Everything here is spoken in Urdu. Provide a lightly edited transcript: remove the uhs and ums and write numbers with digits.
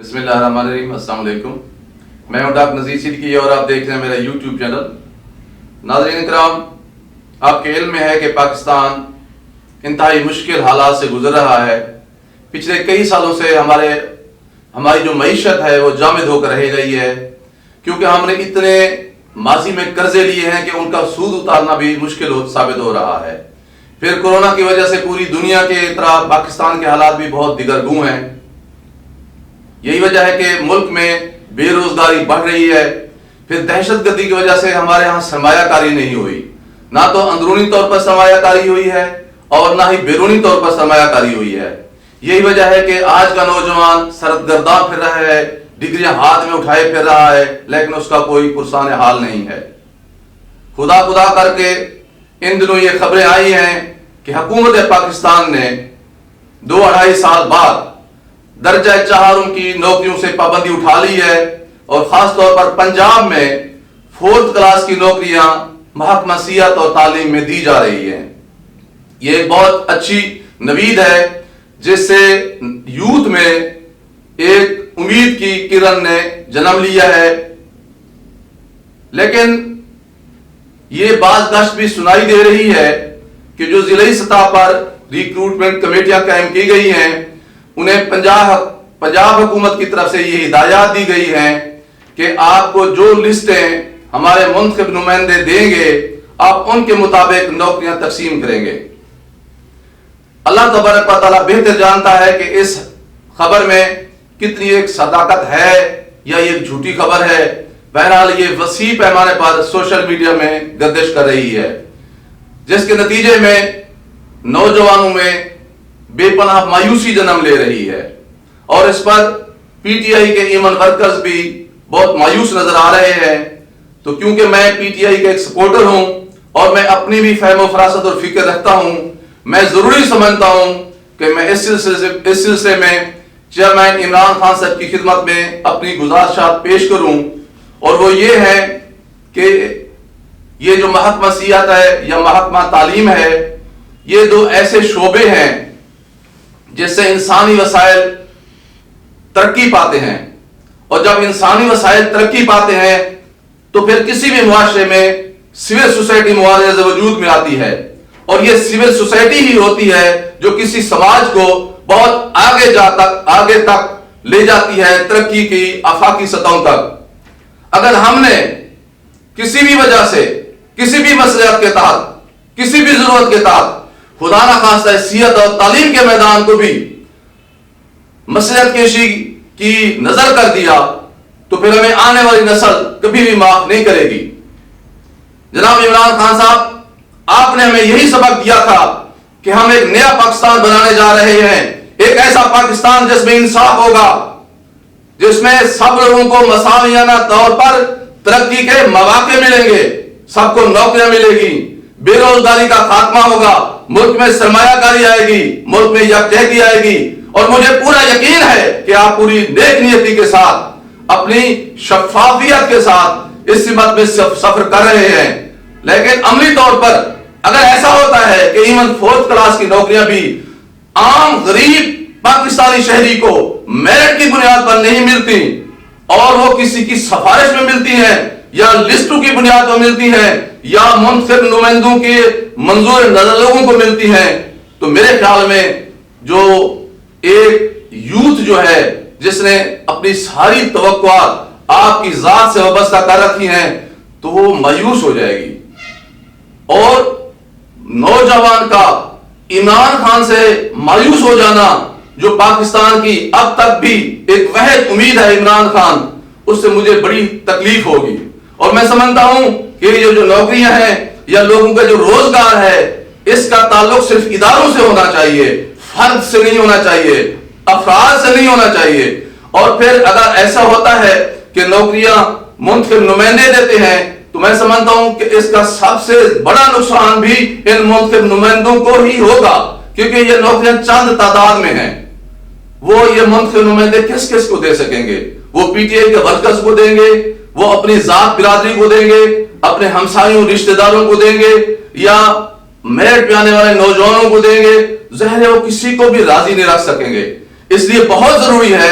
بسم اللہ الرحمن الرحیم۔ السلام علیکم، میں ہوں ڈاکٹر نذیر صدیقی اور آپ دیکھ رہے ہیں میرا یوٹیوب چینل۔ ناظرین کرام، آپ کے علم میں ہے کہ پاکستان انتہائی مشکل حالات سے گزر رہا ہے۔ پچھلے کئی سالوں سے ہماری جو معیشت ہے وہ جامد ہو کر رہ گئی ہے، کیونکہ ہم نے اتنے ماضی میں قرضے لیے ہیں کہ ان کا سود اتارنا بھی مشکل ثابت ہو رہا ہے۔ پھر کورونا کی وجہ سے پوری دنیا کے طرح پاکستان کے حالات بھی بہت دگرگوں ہیں۔ یہی وجہ ہے کہ ملک میں بے روزگاری بڑھ رہی ہے۔ پھر دہشت گردی کی وجہ سے ہمارے ہاں سرمایہ کاری نہیں ہوئی، نہ تو اندرونی طور پر سرمایہ کاری ہوئی ہے اور نہ ہی بیرونی طور پر سرمایہ کاری ہوئی ہے۔ یہی وجہ ہے کہ آج کا نوجوان سرگرداں پھر رہا ہے، ڈگریاں ہاتھ میں اٹھائے پھر رہا ہے، لیکن اس کا کوئی پرسان حال نہیں ہے۔ خدا کر کے ان دنوں یہ خبریں آئی ہیں کہ حکومت پاکستان نے 2-2.5 سال بعد درجہ 4 کی نوکریوں سے پابندی اٹھا لی ہے، اور خاص طور پر پنجاب میں 4th کلاس کی نوکریاں محکمہ سیاحت اور تعلیم میں دی جا رہی ہیں۔ یہ ایک بہت اچھی نوید ہے جس سے یوتھ میں ایک امید کی کرن نے جنم لیا ہے۔ لیکن یہ باز گشت بھی سنائی دے رہی ہے کہ جو ضلعی سطح پر ریکروٹمنٹ کمیٹیاں قائم کی گئی ہیں، انہیں پنجاب حکومت کی طرف سے یہ ہدایات دی گئی ہیں کہ آپ کو جو لسٹیں ہمارے منتخب نمائندے دیں گے، آپ ان کے مطابق نوکریاں تقسیم کریں گے۔ اللہ تبارک و تعالیٰ بہتر جانتا ہے کہ اس خبر میں کتنی ایک صداقت ہے یا یہ ایک جھوٹی خبر ہے۔ بہرحال یہ وسیع پیمانے پر سوشل میڈیا میں گردش کر رہی ہے، جس کے نتیجے میں نوجوانوں میں بے پناہ مایوسی جنم لے رہی ہے، اور اس پر پی ٹی آئی کے ایمن ورکرز بھی بہت مایوس نظر آ رہے ہیں۔ تو کیونکہ میں پی ٹی آئی کا ایک سپورٹر ہوں اور میں اپنی بھی فہم و فراست اور فکر رکھتا ہوں، میں ضروری سمجھتا ہوں کہ میں اس سلسلے میں چیئرمین عمران خان صاحب کی خدمت میں اپنی گزارشات پیش کروں، اور وہ یہ ہے کہ یہ جو محکمہ سیاحت ہے یا محکمہ تعلیم ہے، یہ 2 ایسے شعبے ہیں جس سے انسانی وسائل ترقی پاتے ہیں، اور جب انسانی وسائل ترقی پاتے ہیں تو پھر کسی بھی معاشرے میں سول سوسائٹی موارد وجود میں آتی ہے، اور یہ سول سوسائٹی ہی ہوتی ہے جو کسی سماج کو بہت آگے تک لے جاتی ہے، ترقی کی آفاقی سطحوں تک۔ اگر ہم نے کسی بھی وجہ سے کسی بھی مصلحت کے تحت کسی بھی ضرورت کے تحت خدا نہ خواستہ صحت اور تعلیم کے میدان کو بھی مصلحت کشی کی نظر کر دیا تو پھر ہمیں آنے والی نسل کبھی بھی معاف نہیں کرے گی۔ جناب عمران خان صاحب، آپ نے ہمیں یہی سبق دیا تھا کہ ہم ایک نیا پاکستان بنانے جا رہے ہیں، ایک ایسا پاکستان جس میں انصاف ہوگا، جس میں سب لوگوں کو مساویانہ طور پر ترقی کے مواقع ملیں گے، سب کو نوکریاں ملے گی، بے روزگاری کا خاتمہ ہوگا، ملک میں سرمایہ کاری آئے گی، ملک میں یکجہتی آئے گی، اور مجھے پورا یقین ہے کہ آپ پوری نیک نیتی کے ساتھ، اپنی شفافیت کے ساتھ اس سمت میں سفر کر رہے ہیں۔ لیکن عملی طور پر اگر ایسا ہوتا ہے کہ ایون 4th کلاس کی نوکریاں بھی عام غریب پاکستانی شہری کو میرٹ کی بنیاد پر نہیں ملتی، اور وہ کسی کی سفارش میں ملتی ہیں یا لسٹوں کی بنیاد پر ملتی ہیں یا منتخب نمائندوں کے منظور نظر لوگوں کو ملتی ہیں، تو میرے خیال میں جو ایک یوتھ جو ہے جس نے اپنی ساری توقعات آپ کی ذات سے وابستہ کر رکھی ہیں، تو وہ مایوس ہو جائے گی۔ اور نوجوان کا عمران خان سے مایوس ہو جانا، جو پاکستان کی اب تک بھی ایک واحد امید ہے عمران خان، اس سے مجھے بڑی تکلیف ہوگی۔ اور میں سمجھتا ہوں کہ یہ جو نوکریاں ہیں یا لوگوں کا جو روزگار ہے، اس کا تعلق صرف اداروں سے ہونا چاہیے، فرد سے نہیں ہونا چاہیے، افراد سے نہیں ہونا چاہیے۔ اور پھر اگر ایسا ہوتا ہے کہ نوکریاں منتخب نمائندے دیتے ہیں، تو میں سمجھتا ہوں کہ اس کا سب سے بڑا نقصان بھی ان منتخب نمائندوں کو ہی ہوگا، کیونکہ یہ نوکریاں چند تعداد میں ہیں۔ وہ یہ منتخب نمائندے کس کس کو دے سکیں گے؟ وہ پی ٹی آئی کے ورکرز کو دیں گے، وہ اپنی ذات برادری کو دیں گے، اپنے ہمسایوں رشتہ داروں کو دیں گے، یا میرٹ پہ آنے والے نوجوانوں کو دیں گے؟ ظاہر ہے وہ کسی کو بھی راضی نہیں رکھ سکیں گے۔ اس لیے بہت ضروری ہے